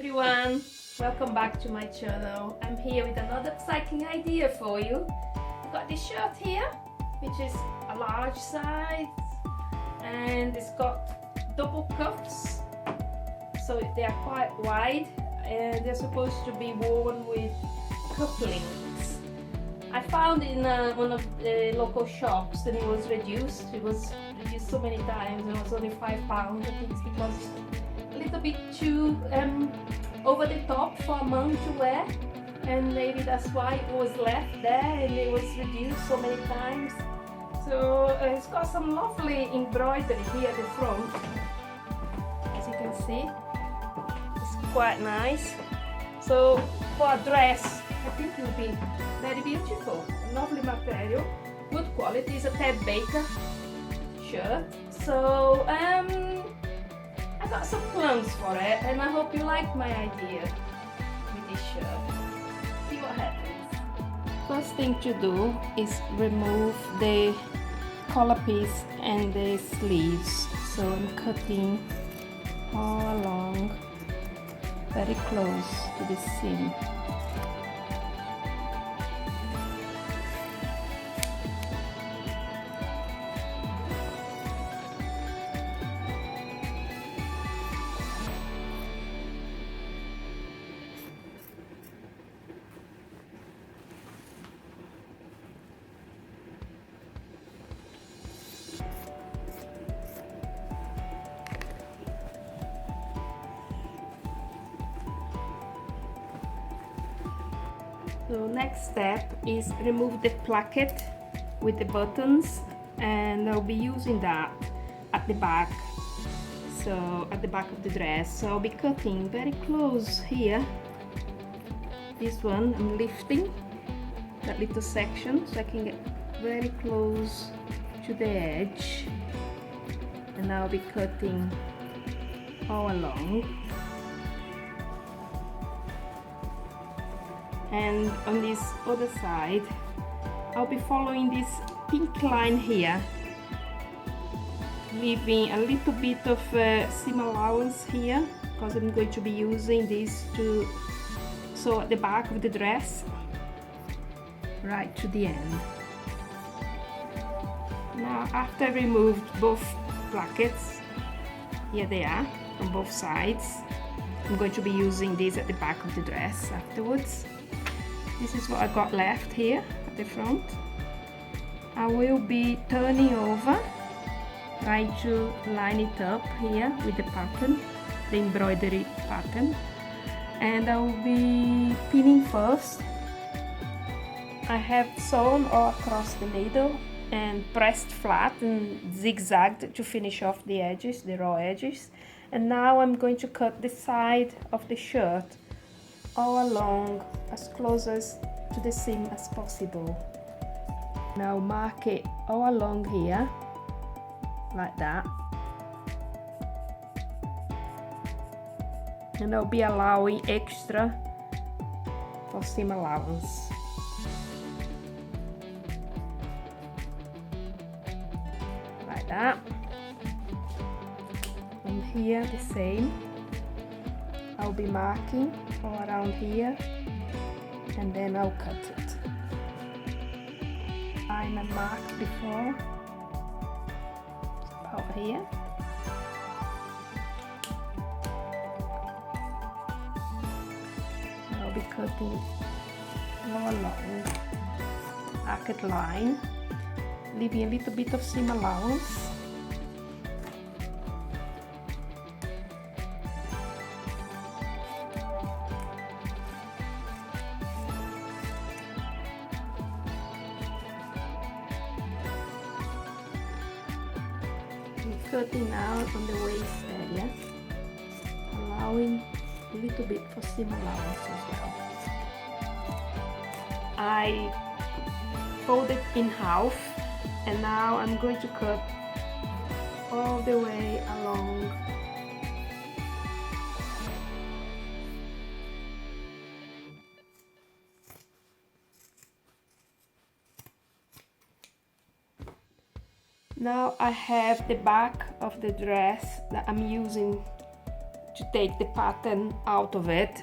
everyone, welcome back to my channel. I'm here with another exciting idea for you. I've got this shirt here which is a large size and it's got double cuffs, so they are quite wide and they're supposed to be worn with cufflinks. I found in one of the local shops and it was reduced. It was reduced so many times. It was only £5. I think it's because it's a little bit too over the top for a mom to wear, and maybe that's why it was left there and it was reduced so many times. So it's got some lovely embroidery here at the front, as you can see. It's quite nice. So for a dress, I think it will be very beautiful. Lovely material, good quality. It's a Ted Baker shirt. So I got some plans for it and I hope you like my idea with this shirt. See what happens. First thing to do is remove the collar piece and the sleeves. So I'm cutting all along, very close to the seam. So next step is remove the placket with the buttons, and I'll be using that at the back, so at the back of the dress. So I'll be cutting very close here. This one I'm lifting that little section so I can get very close to the edge, and I'll be cutting all along. And on this other side, I'll be following this pink line here, leaving a little bit of seam allowance here because I'm going to be using this to sew at the back of the dress right to the end. Now, after I removed both plackets, here they are from both sides, I'm going to be using this at the back of the dress afterwards. This is what I got left here at the front. I will be turning over, trying to line it up here with the pattern, the embroidery pattern, and I will be pinning first. I have sewn all across the needle and pressed flat and zigzagged to finish off the edges, the raw edges. And now I'm going to cut the side of the shirt all along as close as to the seam as possible. Now mark it all along here like that, and I'll be allowing extra for seam allowance. Like that. And here the same. I'll be marking all around here and then I'll cut it. I'm marked before, about here. I'll be cutting all along arched line, leaving a little bit of seam allowance. Cutting out on the waist area, allowing a little bit for seam allowance as well. I fold it in half and now I'm going to cut all the way along. Now I have the back of the dress that I'm using to take the pattern out of it,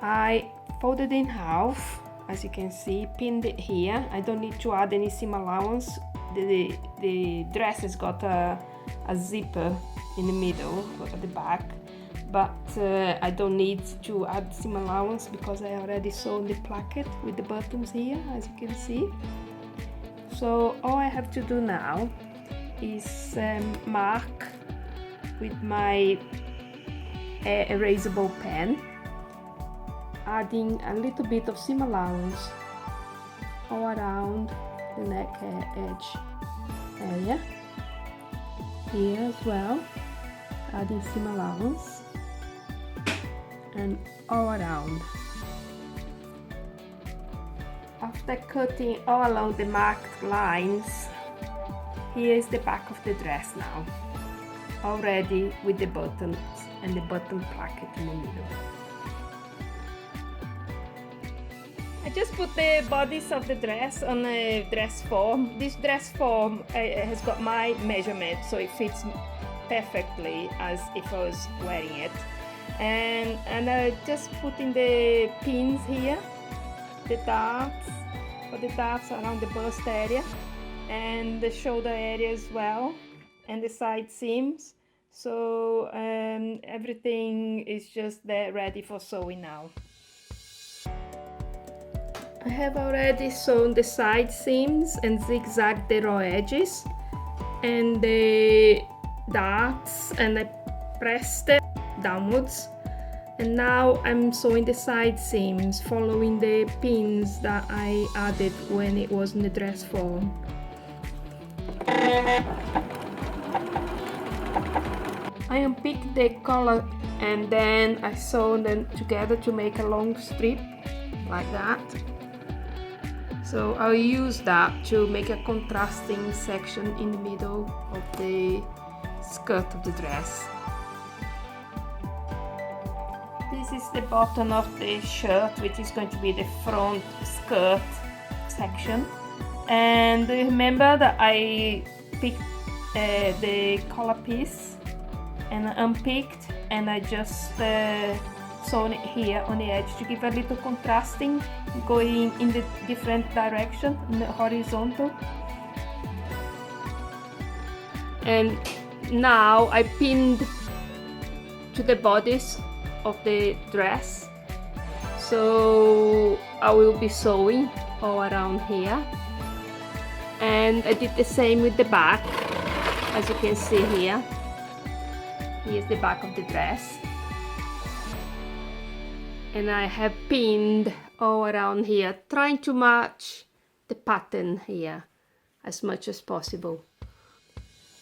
I folded in half, as you can see, pinned it here. I don't need to add any seam allowance. The dress has got a zipper in the middle at the back, but I don't need to add seam allowance because I already sewn the placket with the buttons here, as you can see. So all I have to do now is mark with my erasable pen, adding a little bit of seam allowance all around the neck edge area, here as well, adding seam allowance, and all around. After cutting all along the marked lines, here is the back of the dress now, already with the buttons and the button placket in the middle. I just put the bodice of the dress on a dress form. This dress form has got my measurement, so it fits perfectly as if I was wearing it. And I just put in the pins here, the darts around the bust area and the shoulder area as well, and the side seams. So everything is just there ready for sewing now. I have already sewn the side seams and zigzagged the raw edges and the darts, and I pressed it downwards. And now I'm sewing the side seams following the pins that I added when it was in the dress form. I unpicked the collar and then I sewn them together to make a long strip like that. So I'll use that to make a contrasting section in the middle of the skirt of the dress. This is the bottom of the shirt, which is going to be the front skirt section. And remember that I picked the collar piece and unpicked, and I just sewn it here on the edge to give a little contrasting, going in the different direction, in the horizontal. And now I pinned to the bodice of the dress, so I will be sewing all around here. And I did the same with the back, as you can see here. Here's the back of the dress, and I have pinned all around here, trying to match the pattern here as much as possible.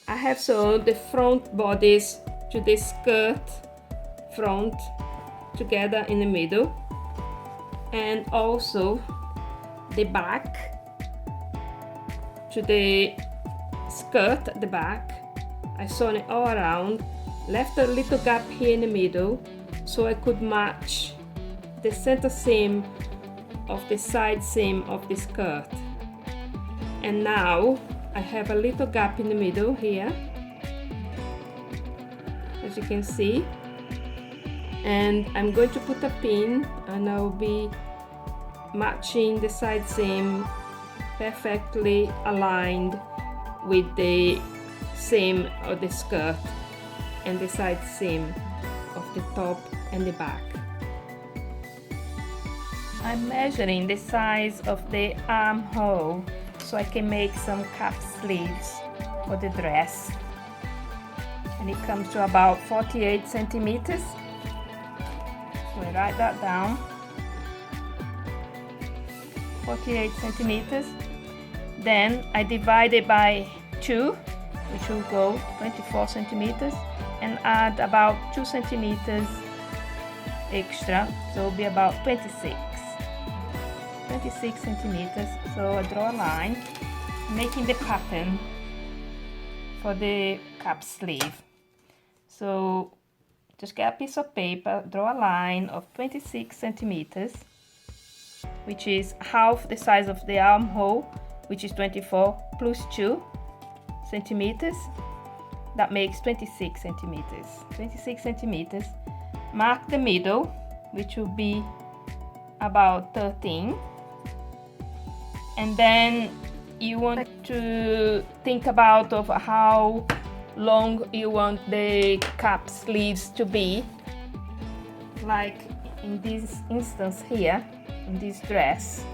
I have sewn the front bodice to the skirt front together in the middle, and also the back to the skirt at the back. I sewn it all around, left a little gap here in the middle so I could match the center seam of the side seam of the skirt. And now I have a little gap in the middle here, as you can see, and I'm going to put a pin, and I'll be matching the side seam perfectly aligned with the seam of the skirt and the side seam of the top and the back. I'm measuring the size of the armhole so I can make some cap sleeves for the dress, and it comes to about 48 centimeters. So I write that down, 48 centimeters. Then I divide it by 2, which will go 24 centimeters, and add about 2 centimeters extra, so it'll be about 26 centimeters. So I draw a line, making the pattern for the cap sleeve. So just get a piece of paper, draw a line of 26 centimeters, which is half the size of the armhole, which is 24 plus 2 centimeters. that makes 26 centimeters. 26 centimeters. Mark the middle, which will be about 13. And then you want to think about of how long you want the cap sleeves to be. Like in this instance here, in this dress,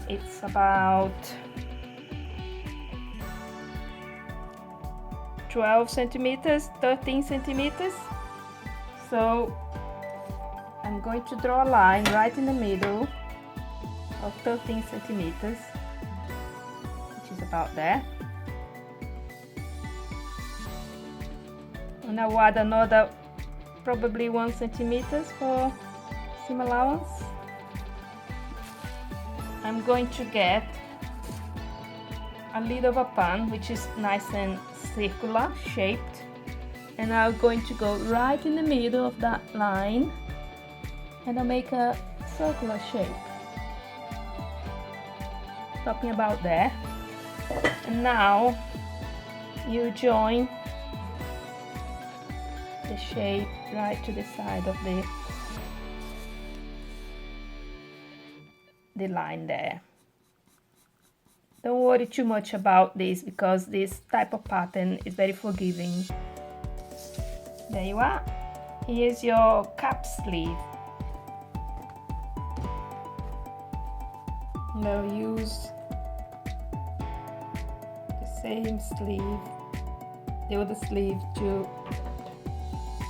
it's about 12 centimeters, 13 centimeters. So I'm going to draw a line right in the middle of 13 centimeters, which is about there. And I'll add another probably 1 centimeters for seam allowance. I'm going to get a lid of a pan, which is nice and circular shaped, and I'm going to go right in the middle of that line, and I'll make a circular shape, stopping about there. And now you join the shape right to the side of the line there. Don't worry too much about this, because this type of pattern is very forgiving. There you are. Here's your cap sleeve. Now use the same sleeve, the other sleeve, to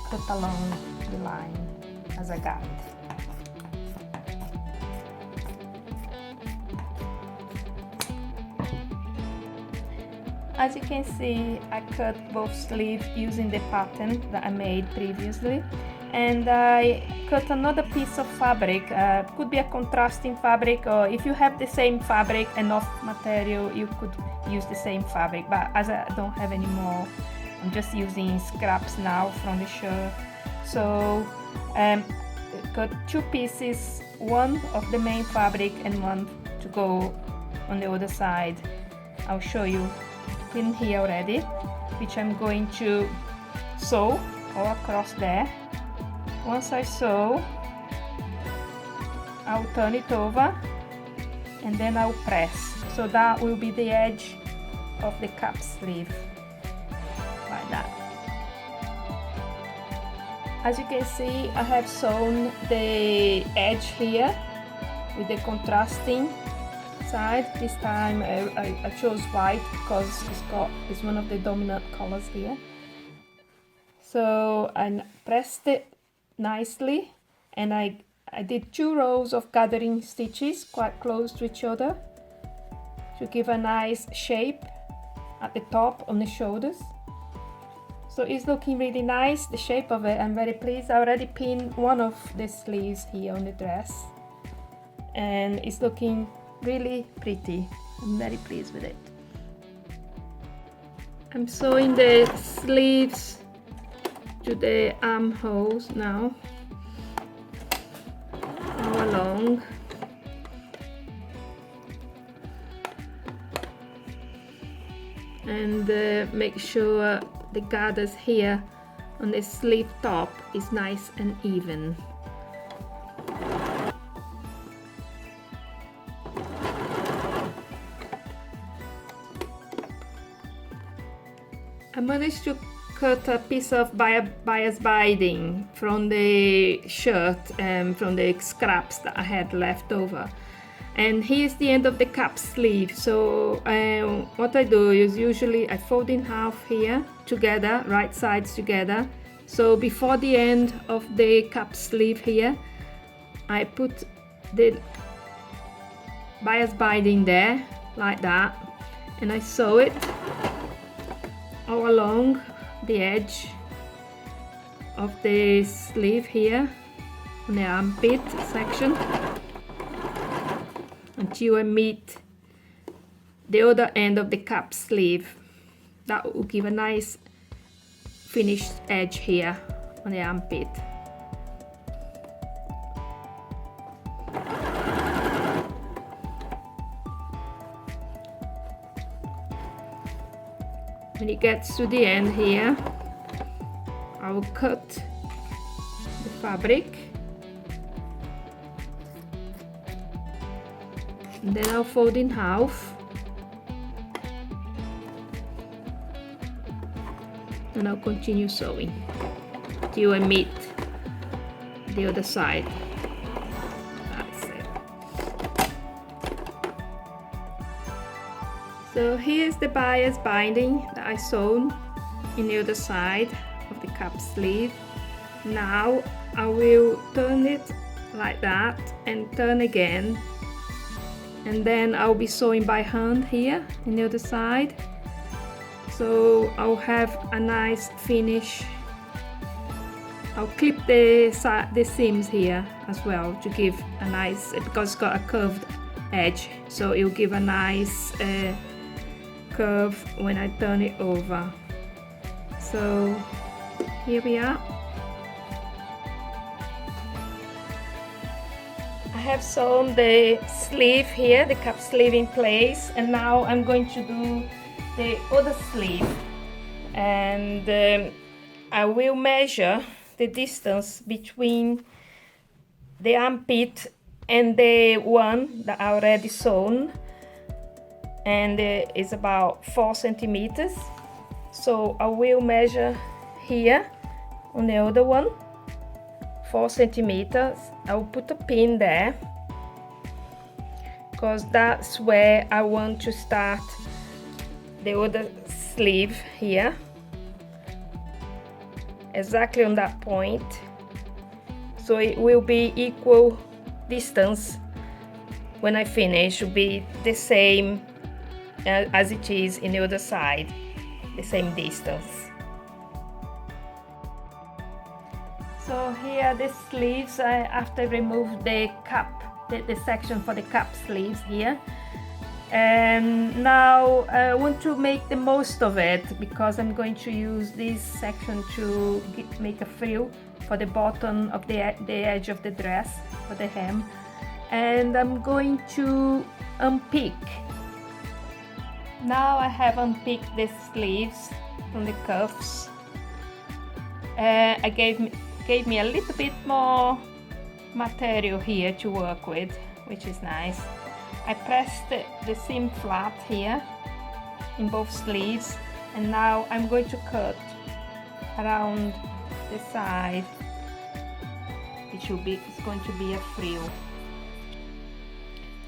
cut along the line as a guide. As you can see, I cut both sleeves using the pattern that I made previously, and I cut another piece of fabric. Could be a contrasting fabric, or if you have the same fabric, enough material, you could use the same fabric, but as I don't have any more, I'm just using scraps now from the shirt. So got two pieces, one of the main fabric and one to go on the other side. I'll show you in here already, which I'm going to sew all across there. Once I sew, I'll turn it over and then I'll press. So that will be the edge of the cap sleeve, like that. As you can see, I have sewn the edge here with the contrasting side. This time I chose white because it's one of the dominant colors here. So I pressed it nicely, and I did 2 rows of gathering stitches quite close to each other to give a nice shape at the top on the shoulders. So it's looking really nice, the shape of it. I'm very pleased. I already pinned one of the sleeves here on the dress, and it's looking really pretty. I'm very pleased with it. I'm sewing the sleeves to the armholes now, all along. And make sure the gathers here on the sleeve top is nice and even. I managed to cut a piece of bias binding from the shirt and from the scraps that I had left over. And here's the end of the cap sleeve. So what I do is usually I fold in half here together, right sides together. So before the end of the cap sleeve here, I put the bias binding there like that, and I sew it all along the edge of the sleeve here on the armpit section until I meet the other end of the cap sleeve. That will give a nice finished edge here on the armpit. when it gets to the end here, I will cut the fabric, and then I'll fold in half, and I'll continue sewing till I meet the other side. That's it. So here's the bias binding that I sewn in the other side of the cap sleeve. Now I will turn it like that and turn again, and then I'll be sewing by hand here in the other side, so I'll have a nice finish. I'll clip the seams here as well to give a nice, because it's got a curved edge, so it'll give a nice curve when I turn it over. So here we are. I have sewn the sleeve here, the cap sleeve in place, and now I'm going to do the other sleeve, and I will measure the distance between the armpit and the one that I already sewn, and it's about 4 centimeters. So I will measure here on the other one 4 centimeters. I will put a pin there because that's where I want to start the other sleeve here, exactly on that point, so it will be equal distance when I finish. Will be the same as it is in the other side, the same distance. So here the sleeves, after I remove the cap, the section for the cap sleeves here, and now I want to make the most of it, because I'm going to use this section to make a frill for the bottom of the edge of the dress, for the hem, and I'm going to unpick. Now I have unpicked the sleeves from the cuffs. I gave me a little bit more material here to work with, which is nice. I pressed the seam flat here in both sleeves, and now I'm going to cut around the side. It's going to be a frill.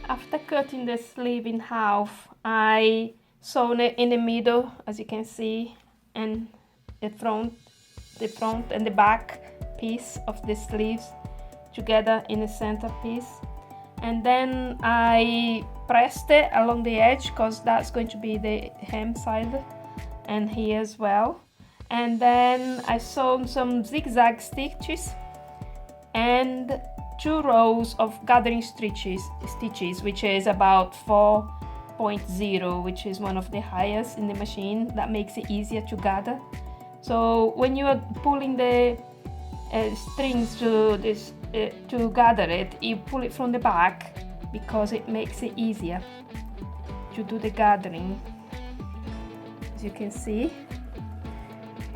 After cutting the sleeve in half, I sewn it in the middle, as you can see, and the front and the back piece of the sleeves together in the center piece. And then I pressed it along the edge, because that's going to be the hem side, and here as well. And then I sewn some zigzag stitches and 2 rows of gathering stitches, which is about 4.0, which is one of the highest in the machine. That makes it easier to gather. So when you are pulling the strings to gather it, you pull it from the back, because it makes it easier to do the gathering, as you can see.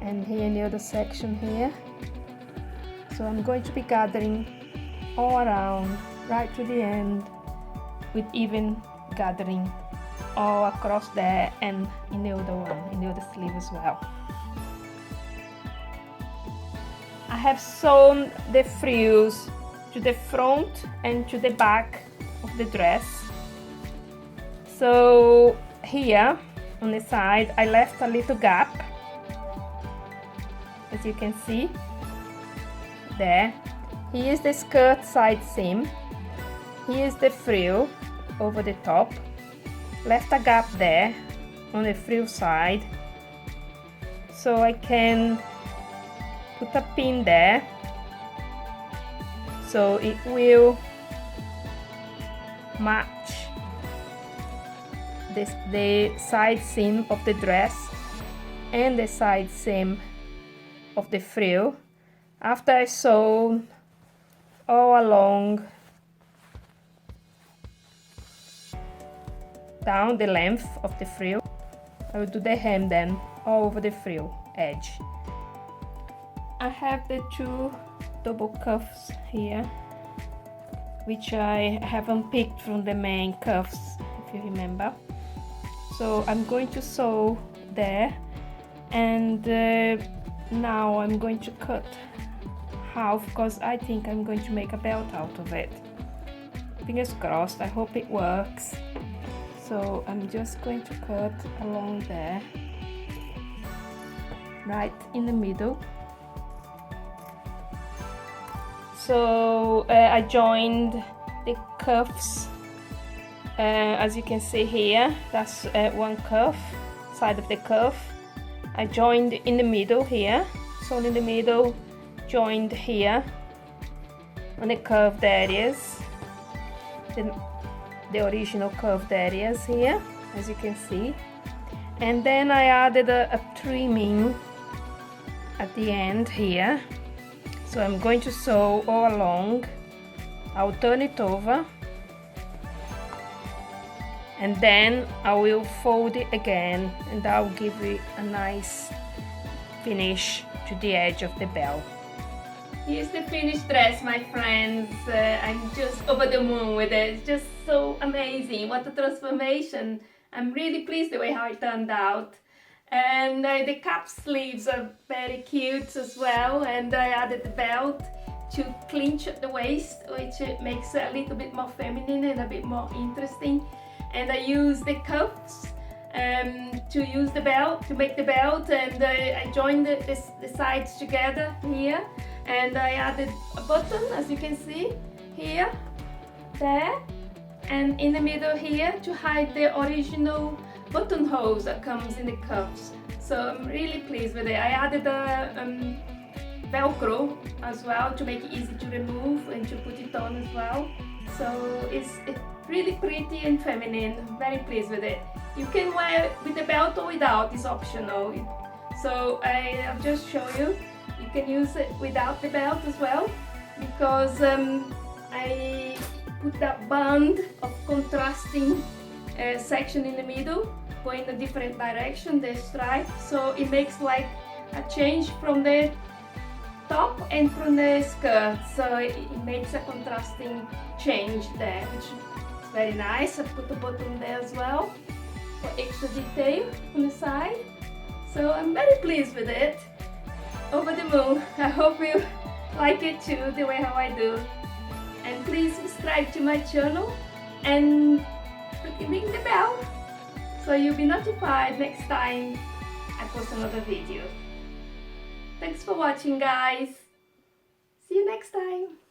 And here in the other section here, so I'm going to be gathering all around right to the end, with even gathering all across there and in the other one, in the other sleeve as well. I have sewn the frills to the front and to the back of the dress. So here on the side I left a little gap, as you can see there. Here's the skirt side seam, here's the frill over the top, left a gap there on the frill side, so I can put a pin there, so it will match the side seam of the dress and the side seam of the frill. After I sew all along down the length of the frill, I will do the hem then all over the frill edge. I have the 2 double cuffs here, which I haven't picked from the main cuffs, if you remember. So I'm going to sew there, and now I'm going to cut half, because I think I'm going to make a belt out of it. Fingers crossed, I hope it works. So I'm just going to cut along there, right in the middle. So I joined the cuffs, as you can see here, that's one cuff, side of the cuff. I joined in the middle here, sewn in the middle, joined here on the curved areas, the original curved areas here, as you can see. And then I added a trimming at the end here. So I'm going to sew all along. I'll turn it over, and then I will fold it again, and I'll give it a nice finish to the edge of the belt. Here's the finished dress, my friends. I'm just over the moon with it. It's just so amazing. What a transformation. I'm really pleased the way how it turned out. And the cap sleeves are very cute as well, and I added the belt to clinch at the waist, which makes it a little bit more feminine and a bit more interesting. And I used the cuffs to use the belt, to make the belt, and I joined the sides together here, and I added a button, as you can see here, there, and in the middle here to hide the original buttonholes that comes in the cuffs. So I'm really pleased with it. I added a Velcro as well to make it easy to remove and to put it on as well. So it's really pretty and feminine. I'm very pleased with it. You can wear it with the belt or without, it's optional. So I'll just show you. You can use it without the belt as well, because I put that band of contrasting section in the middle, going in a different direction, the stripe, so it makes like a change from the top and from the skirt, so it makes a contrasting change there, which is very nice. I put the button there as well for extra detail on the side, so I'm very pleased with it. Over the moon. I hope you like it too, the way how I do. And please subscribe to my channel and ring the bell so you'll be notified next time I post another video. Thanks for watching, guys. See you next time.